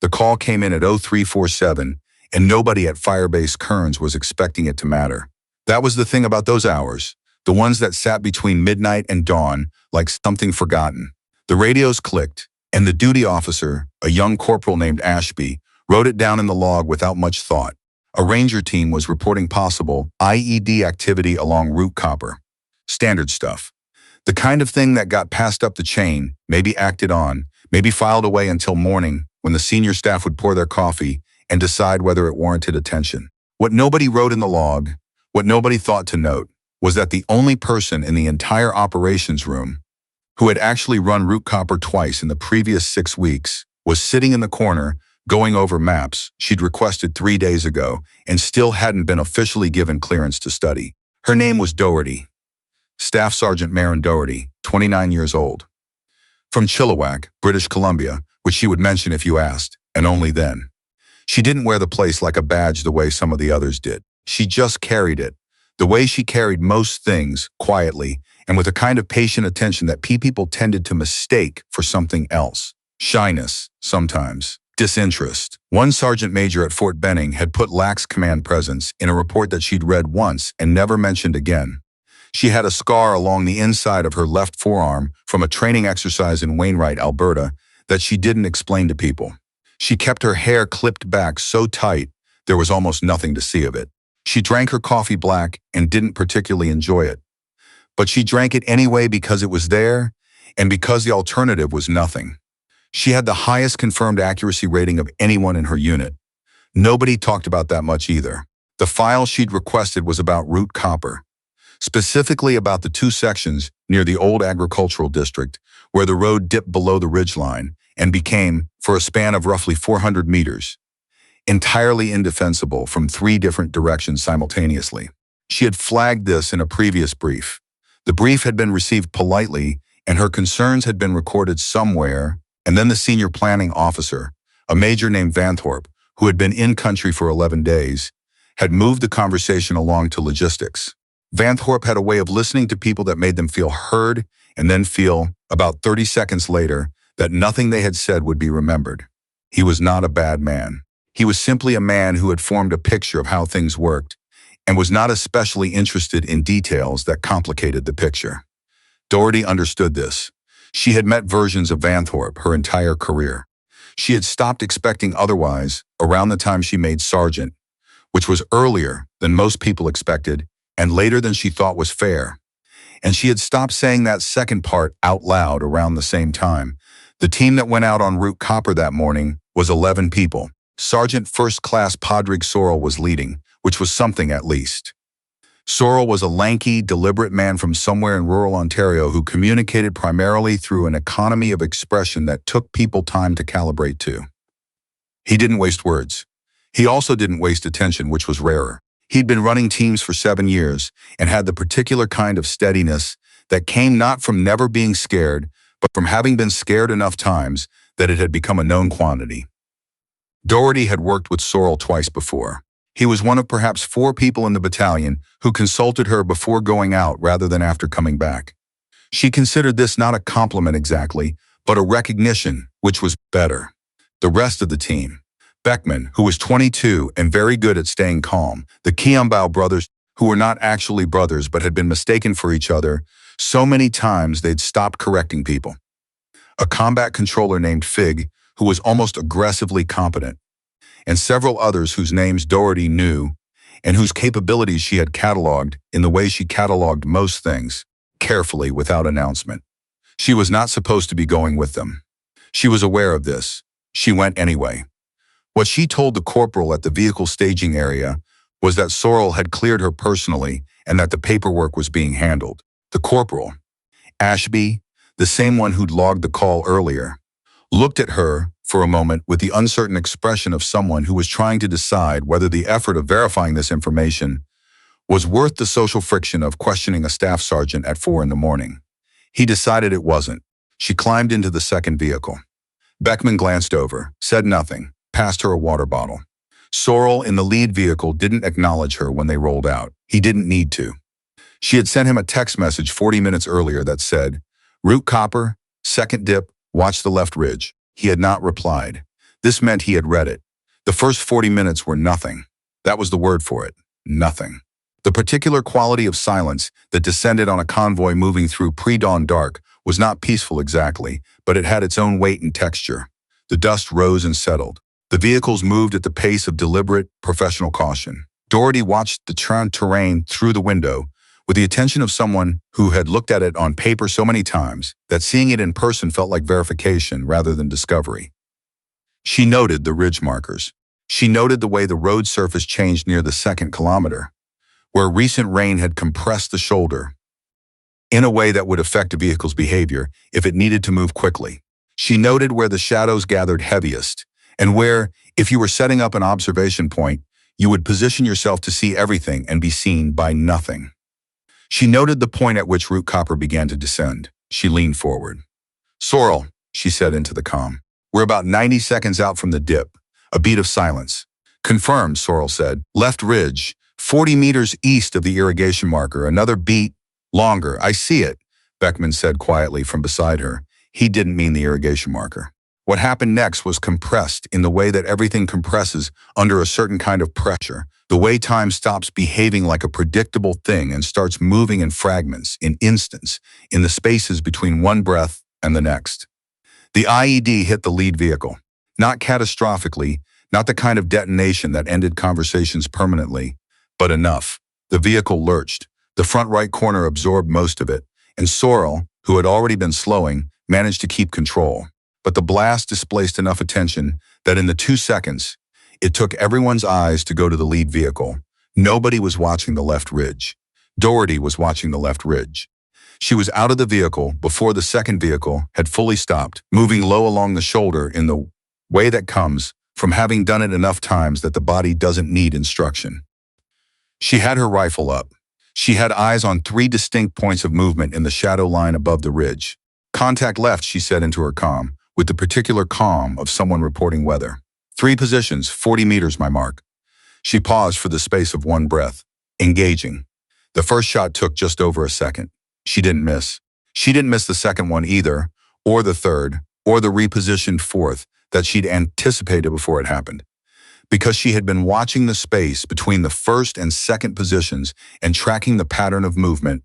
The call came in at 0347, and nobody at Firebase Kearns was expecting it to matter. That was the thing about those hours, the ones that sat between midnight and dawn like something forgotten. The radios clicked, and the duty officer, a young corporal named Ashby, wrote it down in the log without much thought. A ranger team was reporting possible IED activity along Route Copper. Standard stuff. The kind of thing that got passed up the chain, maybe acted on, maybe filed away until morning when the senior staff would pour their coffee and decide whether it warranted attention. What nobody wrote in the log, what nobody thought to note, was that the only person in the entire operations room who had actually run Route Copper twice in the previous 6 weeks was sitting in the corner going over maps she'd requested 3 days ago and still hadn't been officially given clearance to study. Her name was Doherty. Staff Sergeant Maren Doherty, 29 years old. From Chilliwack, British Columbia, which she would mention if you asked, and only then. She didn't wear the place like a badge the way some of the others did. She just carried it, the way she carried most things, quietly, and with a kind of patient attention that people tended to mistake for something else. Shyness, sometimes. Disinterest. One sergeant major at Fort Benning had put lax command presence in a report that she'd read once and never mentioned again. She had a scar along the inside of her left forearm from a training exercise in Wainwright, Alberta, that she didn't explain to people. She kept her hair clipped back so tight there was almost nothing to see of it. She drank her coffee black and didn't particularly enjoy it. But she drank it anyway because it was there and because the alternative was nothing. She had the highest confirmed accuracy rating of anyone in her unit. Nobody talked about that much either. The file she'd requested was about Route Copper, specifically about the 2 sections near the old agricultural district where the road dipped below the ridgeline and became, for a span of roughly 400 meters, entirely indefensible from 3 different directions simultaneously. She had flagged this in a previous brief. The brief had been received politely, and her concerns had been recorded somewhere, and then the senior planning officer, a major named Vanthorpe, who had been in country for 11 days, had moved the conversation along to logistics. Vanthorpe had a way of listening to people that made them feel heard and then feel, about 30 seconds later, that nothing they had said would be remembered. He was not a bad man. He was simply a man who had formed a picture of how things worked and was not especially interested in details that complicated the picture. Doherty understood this. She had met versions of Vanthorpe her entire career. She had stopped expecting otherwise around the time she made sergeant, which was earlier than most people expected and later than she thought was fair. And she had stopped saying that second part out loud around the same time. The team that went out on Route Copper that morning was 11 people. Sergeant First Class Padraig Sorrell was leading, which was something at least. Sorrell was a lanky, deliberate man from somewhere in rural Ontario who communicated primarily through an economy of expression that took people time to calibrate to. He didn't waste words. He also didn't waste attention, which was rarer. He'd been running teams for 7 years and had the particular kind of steadiness that came not from never being scared, but from having been scared enough times that it had become a known quantity. Doherty had worked with Sorrell twice before. He was one of perhaps 4 people in the battalion who consulted her before going out rather than after coming back. She considered this not a compliment exactly, but a recognition, which was better. The rest of the team, Beckman, who was 22 and very good at staying calm, the Kiambao brothers, who were not actually brothers but had been mistaken for each other so many times they'd stopped correcting people. A combat controller named Fig, who was almost aggressively competent, and several others whose names Doherty knew and whose capabilities she had cataloged in the way she cataloged most things, carefully without announcement. She was not supposed to be going with them. She was aware of this. She went anyway. What she told the corporal at the vehicle staging area was that Sorrell had cleared her personally and that the paperwork was being handled. The corporal, Ashby, the same one who'd logged the call earlier, looked at her for a moment with the uncertain expression of someone who was trying to decide whether the effort of verifying this information was worth the social friction of questioning a staff sergeant at 4 a.m. He decided it wasn't. She climbed into the second vehicle. Beckman glanced over, said nothing, passed her a water bottle. Sorrell in the lead vehicle didn't acknowledge her when they rolled out. He didn't need to. She had sent him a text message 40 minutes earlier that said, "Route Copper, second dip, watch the left ridge." He had not replied. This meant he had read it. The first 40 minutes were nothing. That was the word for it. Nothing. The particular quality of silence that descended on a convoy moving through pre-dawn dark was not peaceful exactly, but it had its own weight and texture. The dust rose and settled. The vehicles moved at the pace of deliberate, professional caution. Doherty watched the terrain through the window with the attention of someone who had looked at it on paper so many times that seeing it in person felt like verification rather than discovery. She noted the ridge markers. She noted the way the road surface changed near the second kilometer, where recent rain had compressed the shoulder in a way that would affect a vehicle's behavior if it needed to move quickly. She noted where the shadows gathered heaviest, and where, if you were setting up an observation point, you would position yourself to see everything and be seen by nothing. She noted the point at which root copper began to descend. She leaned forward. "Sorrel," she said into the comm. "We're about 90 seconds out from the dip." A beat of silence. "Confirmed," Sorrel said. "Left ridge, 40 meters east of the irrigation marker. Another beat. Longer. I see it," Beckman said quietly from beside her. He didn't mean the irrigation marker. What happened next was compressed in the way that everything compresses under a certain kind of pressure, the way time stops behaving like a predictable thing and starts moving in fragments, in instants, in the spaces between one breath and the next. The IED hit the lead vehicle. Not catastrophically, not the kind of detonation that ended conversations permanently, but enough. The vehicle lurched. The front right corner absorbed most of it, and Sorrel, who had already been slowing, managed to keep control. But the blast displaced enough attention that in the 2 seconds, it took everyone's eyes to go to the lead vehicle. Nobody was watching the left ridge. Doherty was watching the left ridge. She was out of the vehicle before the second vehicle had fully stopped, moving low along the shoulder in the way that comes from having done it enough times that the body doesn't need instruction. She had her rifle up. She had eyes on 3 distinct points of movement in the shadow line above the ridge. "Contact left," she said into her comm, with the particular calm of someone reporting weather. 3 positions, 40 meters, my mark." She paused for the space of one breath. "Engaging." The first shot took just over a second. She didn't miss. She didn't miss the second one either, or the third, or the repositioned fourth that she'd anticipated before it happened. Because she had been watching the space between the first and second positions and tracking the pattern of movement,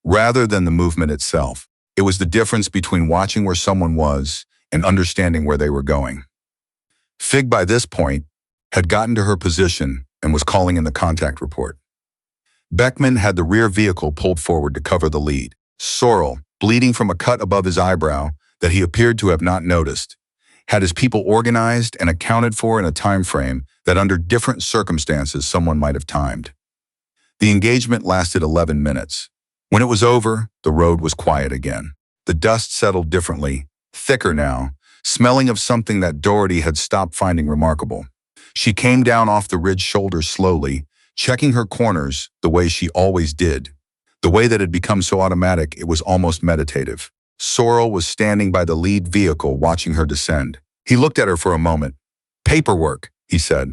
rather than the movement itself. It was the difference between watching where someone was and understanding where they were going. Fig, by this point, had gotten to her position and was calling in the contact report. Beckman had the rear vehicle pulled forward to cover the lead. Sorrel, bleeding from a cut above his eyebrow that he appeared to have not noticed, had his people organized and accounted for in a time frame that under different circumstances someone might have timed. The engagement lasted 11 minutes. When it was over, the road was quiet again. The dust settled differently, thicker now, smelling of something that Doherty had stopped finding remarkable. She came down off the ridge shoulder slowly, checking her corners the way she always did, the way that had become so automatic it was almost meditative. Sorrel was standing by the lead vehicle watching her descend. He looked at her for a moment. "Paperwork," he said.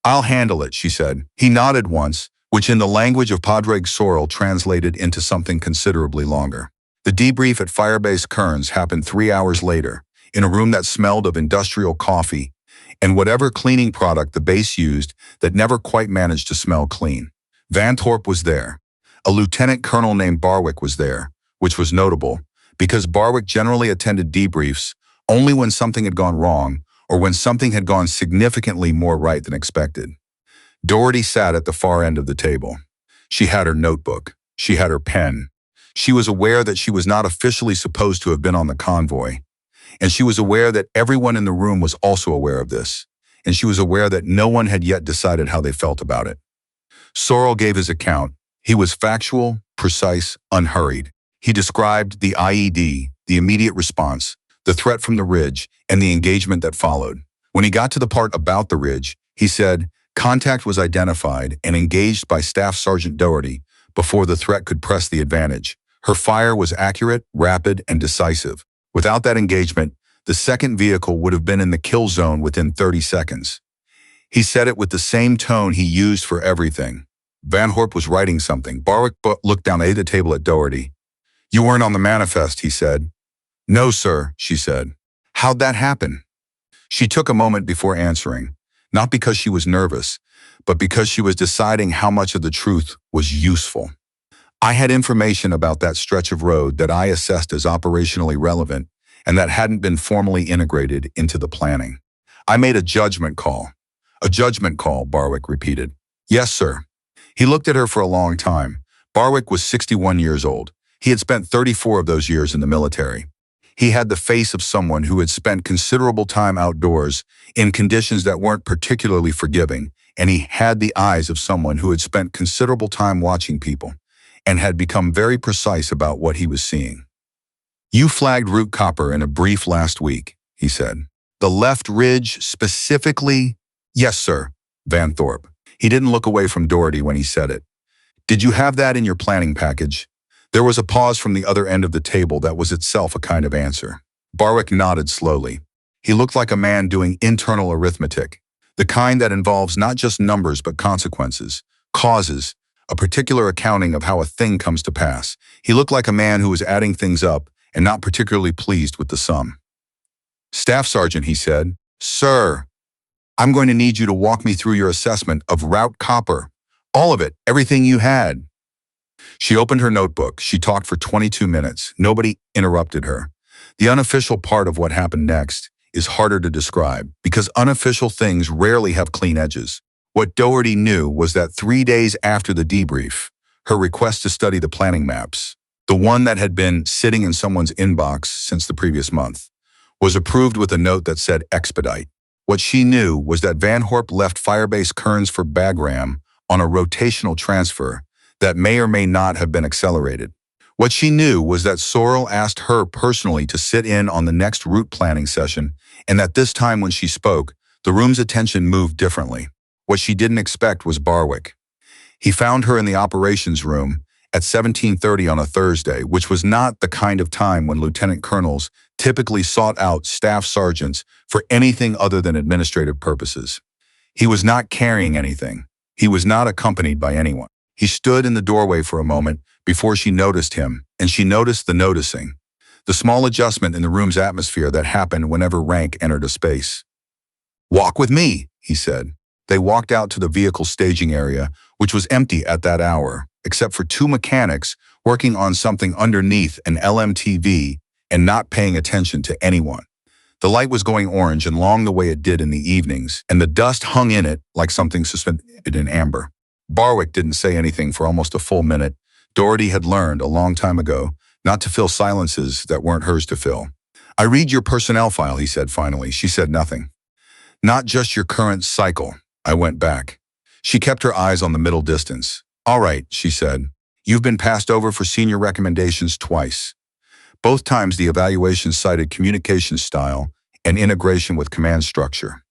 "I'll handle it," she said. He nodded once, which in the language of Padre Sorrel translated into something considerably longer. The debrief at Firebase Kearns happened 3 hours later, in a room that smelled of industrial coffee and whatever cleaning product the base used that never quite managed to smell clean. Van Thorpe was there. A lieutenant colonel named Barwick was there, which was notable, because Barwick generally attended debriefs only when something had gone wrong or when something had gone significantly more right than expected. Doherty sat at the far end of the table. She had her notebook. She had her pen. She was aware that she was not officially supposed to have been on the convoy, and she was aware that everyone in the room was also aware of this, and she was aware that no one had yet decided how they felt about it. Sorrel gave his account. He was factual, precise, unhurried. He described the IED, the immediate response, the threat from the ridge, and the engagement that followed. When he got to the part about the ridge, he said, "Contact was identified and engaged by Staff Sergeant Doherty before the threat could press the advantage. Her fire was accurate, rapid, and decisive. Without that engagement, the second vehicle would have been in the kill zone within 30 seconds. He said it with the same tone he used for everything. Van Thorpe was writing something. Barwick looked down the table at Doherty. "You weren't on the manifest," he said. "No, sir," she said. "How'd that happen?" She took a moment before answering, not because she was nervous, but because she was deciding how much of the truth was useful. I had information about that stretch of road that I assessed as operationally relevant and that hadn't been formally integrated into the planning. I made a judgment call. A judgment call, Barwick repeated. Yes, sir. He looked at her for a long time. Barwick was 61 years old. He had spent 34 of those years in the military. He had the face of someone who had spent considerable time outdoors in conditions that weren't particularly forgiving, and he had the eyes of someone who had spent considerable time watching people and had become very precise about what he was seeing. You flagged Route Copper in a brief last week, he said. The left ridge specifically? Yes, sir, Van Thorpe. He didn't look away from Doherty when he said it. Did you have that in your planning package? There was a pause from the other end of the table that was itself a kind of answer. Barwick nodded slowly. He looked like a man doing internal arithmetic, the kind that involves not just numbers but consequences, causes, a particular accounting of how a thing comes to pass. He looked like a man who was adding things up and not particularly pleased with the sum. Staff Sergeant, he said. Sir, I'm going to need you to walk me through your assessment of Route Copper. All of it, everything you had. She opened her notebook. She talked for 22 minutes. Nobody interrupted her. The unofficial part of what happened next is harder to describe because unofficial things rarely have clean edges. What Doherty knew was that 3 days after the debrief, her request to study the planning maps, the one that had been sitting in someone's inbox since the previous month, was approved with a note that said expedite. What she knew was that Van Thorpe left Firebase Kearns for Bagram on a rotational transfer that may or may not have been accelerated. What she knew was that Sorrell asked her personally to sit in on the next route planning session, and that this time when she spoke, the room's attention moved differently. What she didn't expect was Barwick. He found her in the operations room at 17:30 on a Thursday, which was not the kind of time when lieutenant colonels typically sought out staff sergeants for anything other than administrative purposes. He was not carrying anything. He was not accompanied by anyone. He stood in the doorway for a moment before she noticed him, and she noticed the noticing, the small adjustment in the room's atmosphere that happened whenever rank entered a space. Walk with me, he said. They walked out to the vehicle staging area, which was empty at that hour, except for 2 mechanics working on something underneath an LMTV and not paying attention to anyone. The light was going orange and long the way it did in the evenings, and the dust hung in it like something suspended in amber. Barwick didn't say anything for almost a full minute. Doherty had learned a long time ago not to fill silences that weren't hers to fill. I read your personnel file, he said finally. She said nothing. Not just your current cycle. I went back. She kept her eyes on the middle distance. All right, she said. You've been passed over for senior recommendations twice. Both times the evaluation cited communication style and integration with command structure.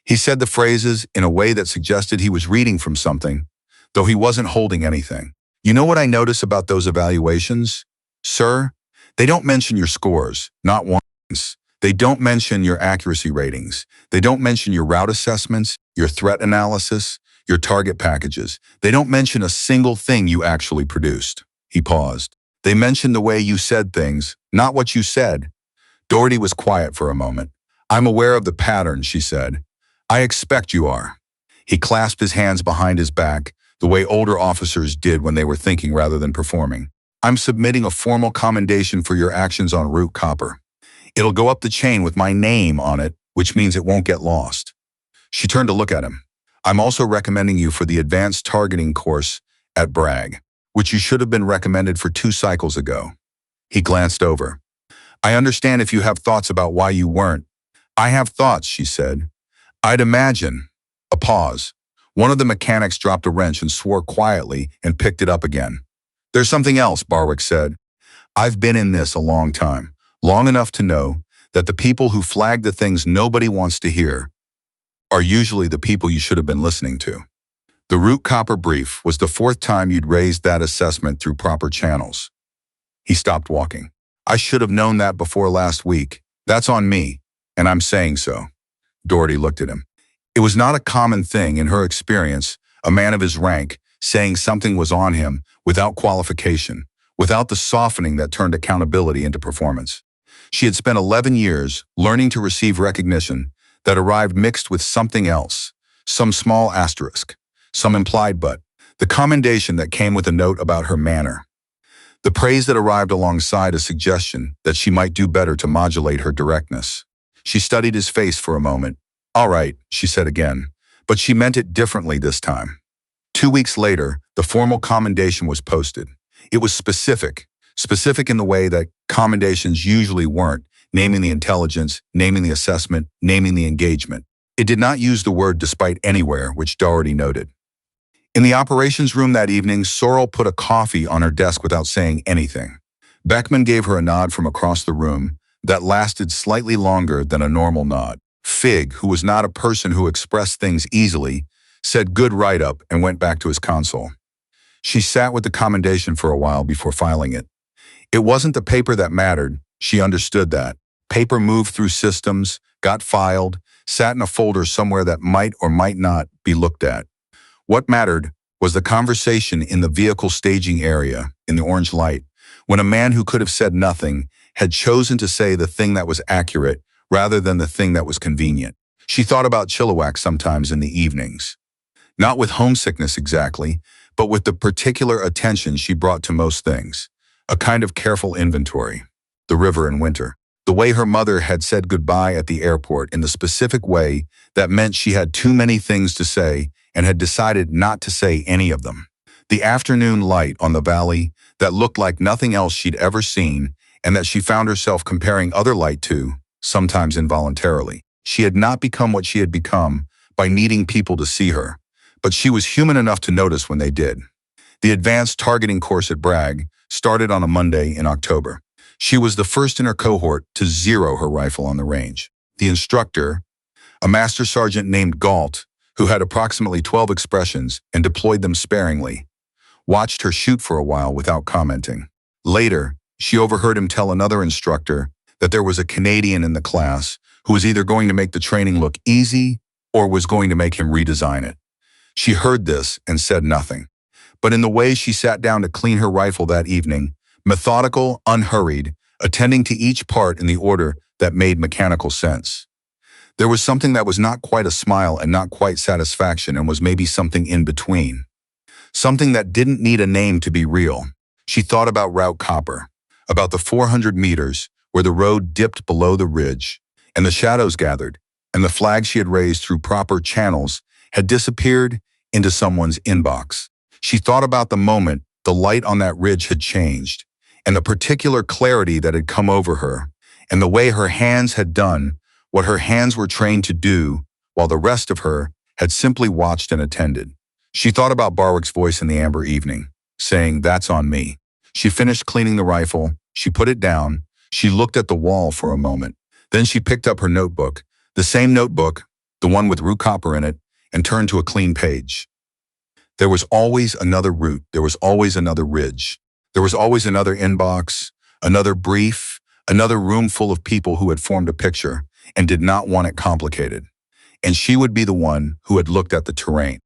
He said the phrases in a way that suggested he was reading from something, though he wasn't holding anything. You know what I notice about those evaluations? Sir, they don't mention your scores, not once. They don't mention your accuracy ratings. They don't mention your route assessments, your threat analysis, your target packages. They don't mention a single thing you actually produced. He paused. They mention the way you said things, not what you said. Doherty was quiet for a moment. I'm aware of the pattern, she said. I expect you are. He clasped his hands behind his back, the way older officers did when they were thinking rather than performing. I'm submitting a formal commendation for your actions on Route Copper. It'll go up the chain with my name on it, which means it won't get lost. She turned to look at him. I'm also recommending you for the advanced targeting course at Bragg, which you should have been recommended for 2 cycles ago. He glanced over. I understand if you have thoughts about why you weren't. I have thoughts, she said. I'd imagine. A pause. One of the mechanics dropped a wrench and swore quietly and picked it up again. There's something else, Barwick said. I've been in this a long time, long enough to know that the people who flag the things nobody wants to hear are usually the people you should have been listening to. The Route Copper brief was the 4th time you'd raised that assessment through proper channels. He stopped walking. I should have known that before last week. That's on me, and I'm saying so. Doherty looked at him. It was not a common thing in her experience, a man of his rank saying something was on him without qualification, without the softening that turned accountability into performance. She had spent 11 years learning to receive recognition that arrived mixed with something else, some small asterisk, some implied but, the commendation that came with a note about her manner, the praise that arrived alongside a suggestion that she might do better to modulate her directness. She studied his face for a moment. "All right," she said again, but she meant it differently this time. 2 weeks later, the formal commendation was posted. It was specific in the way that commendations usually weren't, naming the intelligence, naming the assessment, naming the engagement. It did not use the word despite anywhere, which Doherty noted. In the operations room that evening, Sorrell put a coffee on her desk without saying anything. Beckman gave her a nod from across the room that lasted slightly longer than a normal nod. Fig, who was not a person who expressed things easily, said good write-up and went back to his console. She sat with the commendation for a while before filing it. It wasn't the paper that mattered. She understood that. Paper moved through systems, got filed, sat in a folder somewhere that might or might not be looked at. What mattered was the conversation in the vehicle staging area, in the orange light, when a man who could have said nothing had chosen to say the thing that was accurate rather than the thing that was convenient. She thought about Chilliwack sometimes in the evenings. Not with homesickness exactly, but with the particular attention she brought to most things. A kind of careful inventory. The river in winter. The way her mother had said goodbye at the airport in the specific way that meant she had too many things to say and had decided not to say any of them. The afternoon light on the valley that looked like nothing else she'd ever seen and that she found herself comparing other light to, sometimes involuntarily. She had not become what she had become by needing people to see her, but she was human enough to notice when they did. The advanced targeting course at Bragg started on a Monday in October. She was the first in her cohort to zero her rifle on the range. The instructor, a master sergeant named Galt, who had approximately 12 expressions and deployed them sparingly, watched her shoot for a while without commenting. Later, she overheard him tell another instructor that there was a Canadian in the class who was either going to make the training look easy or was going to make him redesign it. She heard this and said nothing. But in the way she sat down to clean her rifle that evening, methodical, unhurried, attending to each part in the order that made mechanical sense. There was something that was not quite a smile and not quite satisfaction and was maybe something in between. Something that didn't need a name to be real. She thought about Route Copper, about the 400 meters where the road dipped below the ridge, and the shadows gathered, and the flag she had raised through proper channels had disappeared into someone's inbox. She thought about the moment the light on that ridge had changed, and the particular clarity that had come over her, and the way her hands had done what her hands were trained to do, while the rest of her had simply watched and attended. She thought about Barwick's voice in the amber evening, saying, "That's on me." She finished cleaning the rifle. She put it down. She looked at the wall for a moment. Then she picked up her notebook, the same notebook, the one with Route Copper in it, and turned to a clean page. There was always another route. There was always another ridge. There was always another inbox, another brief, another room full of people who had formed a picture and did not want it complicated. And she would be the one who had looked at the terrain.